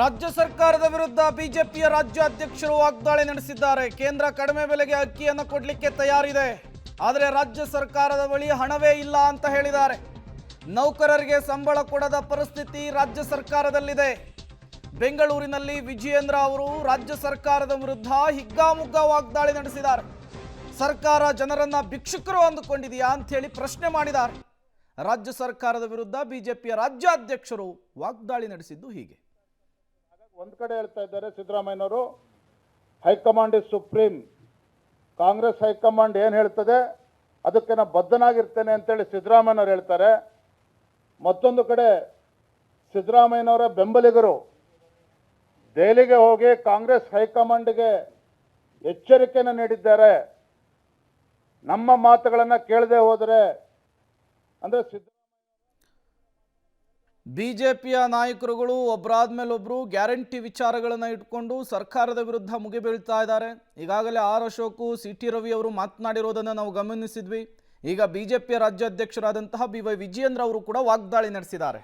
ರಾಜ್ಯ ಸರ್ಕಾರದ ವಿರುದ್ಧ ಬಿಜೆಪಿಯ ರಾಜ್ಯಾಧ್ಯಕ್ಷರು ವಾಗ್ದಾಳಿ ನಡೆಸಿದ್ದಾರೆ. ಕೇಂದ್ರ ಕಡಿಮೆ ಬೆಲೆಗೆ ಅಕ್ಕಿಯನ್ನು ಕೊಡಲಿಕ್ಕೆ ತಯಾರಿದೆ, ಆದರೆ ರಾಜ್ಯ ಸರ್ಕಾರದ ಬಳಿ ಹಣವೇ ಇಲ್ಲ ಅಂತ ಹೇಳಿದ್ದಾರೆ. ನೌಕರರಿಗೆ ಸಂಬಳ ಕೊಡದ ಪರಿಸ್ಥಿತಿ ರಾಜ್ಯ ಸರ್ಕಾರದಲ್ಲಿದೆ. ಬೆಂಗಳೂರಿನಲ್ಲಿ ವಿಜಯೇಂದ್ರ ಅವರು ರಾಜ್ಯ ಸರ್ಕಾರದ ವಿರುದ್ಧ ಹಿಗ್ಗಾಮುಗ್ಗಾ ವಾಗ್ದಾಳಿ ನಡೆಸಿದ್ದಾರೆ. ಸರ್ಕಾರ ಜನರನ್ನ ಭಿಕ್ಷುಕರು ಅಂದುಕೊಂಡಿದೆಯಾ ಅಂತ ಹೇಳಿ ಪ್ರಶ್ನೆ ಮಾಡಿದ್ದಾರೆ. ರಾಜ್ಯ ಸರ್ಕಾರದ ವಿರುದ್ಧ ಬಿಜೆಪಿಯ ರಾಜ್ಯಾಧ್ಯಕ್ಷರು ವಾಗ್ದಾಳಿ ನಡೆಸಿದ್ದು ಹೀಗೆ. ಒಂದು ಕಡೆ ಹೇಳ್ತಾ ಇದ್ದಾರೆ ಸಿದ್ದರಾಮಯ್ಯನವರು, high command is supreme, Congress high command ಏನು ಹೇಳ್ತದೆ ಅದಕ್ಕೆ ನಾನು ಬದ್ಧನಾಗಿರ್ತೇನೆ ಅಂತೇಳಿ ಸಿದ್ದರಾಮಯ್ಯನವರು ಹೇಳ್ತಾರೆ. ಮತ್ತೊಂದು ಕಡೆ ಸಿದ್ದರಾಮಯ್ಯನವರ ಬೆಂಬಲಿಗರು ದೆಹಲಿಗೆ ಹೋಗಿ ಕಾಂಗ್ರೆಸ್ ಹೈಕಮಾಂಡ್ಗೆ ಎಚ್ಚರಿಕೆಯನ್ನು ನೀಡಿದ್ದಾರೆ. ನಮ್ಮ ಮಾತುಗಳನ್ನು ಕೇಳದೆ ಹೋದರೆ ಅಂದರೆ ಬಿಜೆಪಿಯ ನಾಯಕರುಗಳು ಒಬ್ಬರಾದ್ಮೇಲೊಬ್ರು ಗ್ಯಾರಂಟಿ ವಿಚಾರಗಳನ್ನು ಇಟ್ಕೊಂಡು ಸರ್ಕಾರದ ವಿರುದ್ಧ ಮುಗಿಬೀಳ್ತಾ ಇದ್ದಾರೆ. ಈಗಾಗಲೇ ಆರ್ ಅಶೋಕ್, ಸಿ.ಟಿ. ರವಿ ಅವರು ಮಾತನಾಡಿರೋದನ್ನು ನಾವು ಗಮನಿಸಿದ್ವಿ. ಈಗ ಬಿಜೆಪಿಯ ರಾಜ್ಯಾಧ್ಯಕ್ಷರಾದಂತಹ ಬಿ.ವೈ. ವಿಜಯೇಂದ್ರ ಅವರು ಕೂಡ ವಾಗ್ದಾಳಿ ನಡೆಸಿದ್ದಾರೆ.